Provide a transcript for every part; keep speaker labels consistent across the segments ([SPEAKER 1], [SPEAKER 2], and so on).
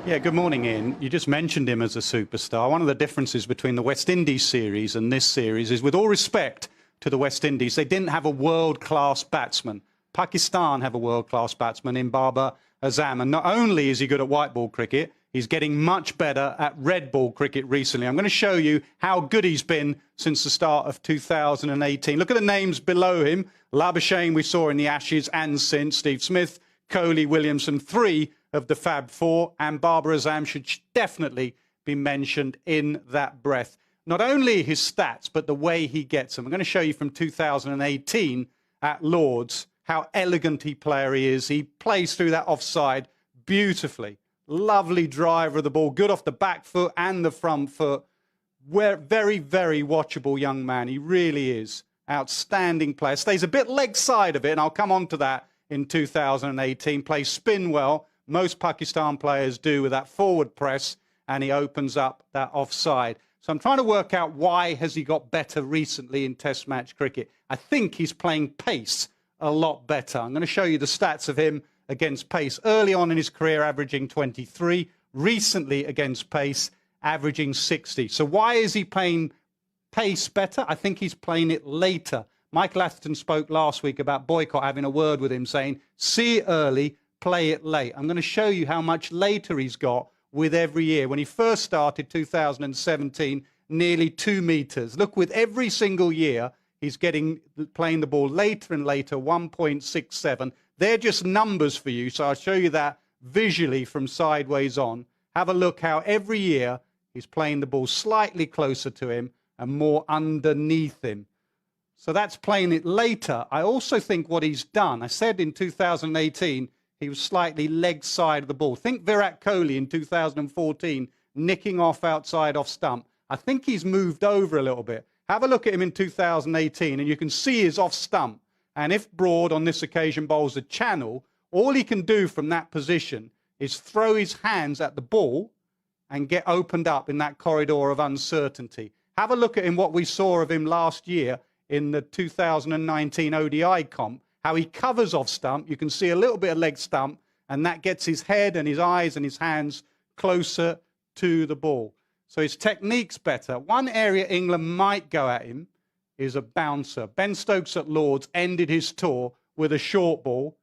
[SPEAKER 1] Yeah, good morning, Ian. You just mentioned him as a superstar. One of the differences between the West Indies series and this series is, with all respect to the West Indies, they didn't have a world-class batsman. Pakistan have a world-class batsman in Baber Azam. And not only is he good at white ball cricket, he's getting much better at red ball cricket recently. I'm going to show you how good he's been since the start of 2018. Look at the names below him. Hussain we saw in the Ashes, and since Steve Smith, Kohli, Williamson, three of the Fab Four, and Baber Azam should definitely be mentioned in that breath. Not only his stats, but the way he gets them. I'm going to show you from 2018 at Lord's how elegant a player he is. He plays through that offside beautifully. Lovely driver of the ball, good off the back foot and the front foot. Very, very watchable young man. He really is. Outstanding player. Stays a bit leg side of it, and I'll come on to that in 2018. Plays spin well. Most Pakistan players do with that forward press, and he opens up that offside. So I'm trying to work out why has he got better recently in Test match cricket. I think he's playing pace a lot better. I'm going to show you the stats of him against pace. Early on in his career, averaging 23. Recently against pace, averaging 60. So why is he playing pace better? I think he's playing it later. Michael Atherton spoke last week about Boycott having a word with him saying, see it early, play it late. I'm going to show you how much later he's got with every year. When he first started, 2017, nearly 2 meters. Look, with every single year, he's playing the ball later and later, 1.67. They're just numbers for you, so I'll show you that visually from sideways on. Have a look how every year he's playing the ball slightly closer to him and more underneath him. So that's playing it later. I also think what he's done, I said in 2018, he was slightly leg side of the ball. Think Virat Kohli in 2014, nicking off outside off stump. I think he's moved over a little bit. Have a look at him in 2018, and you can see his off stump. And if Broad on this occasion bowls a channel, all he can do from that position is throw his hands at the ball and get opened up in that corridor of uncertainty. Have a look at him, what we saw of him last year in the 2019 ODI comp, how he covers off stump. You can see a little bit of leg stump, and that gets his head and his eyes and his hands closer to the ball. So his technique's better. One area England might go at him is a bouncer. Ben Stokes at Lord's ended his tour with a short ball.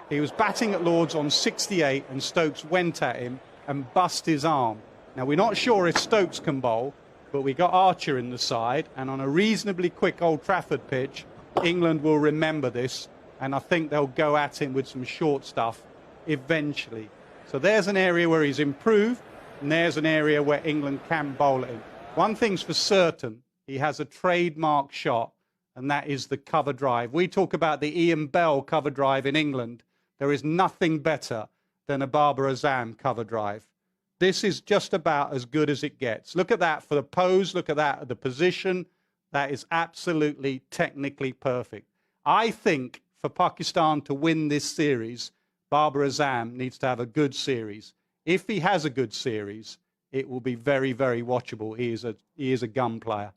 [SPEAKER 1] He was batting at Lord's on 68, and Stokes went at him and bust his arm. Now, we're not sure if Stokes can bowl, but we got Archer in the side, and on a reasonably quick Old Trafford pitch, England will remember this, and I think they'll go at him with some short stuff eventually. So there's an area where he's improved, and there's an area where England can bowl at him. One thing's for certain, he has a trademark shot, and that is the cover drive. We talk about the Ian Bell cover drive in England. There is nothing better than a Baber Azam cover drive. This is just about as good as it gets. Look at that for the pose. Look at that at the position. That is absolutely technically perfect. I think for Pakistan to win this series, Baber Azam needs to have a good series. If he has a good series, it will be very, very watchable. He is a gun player.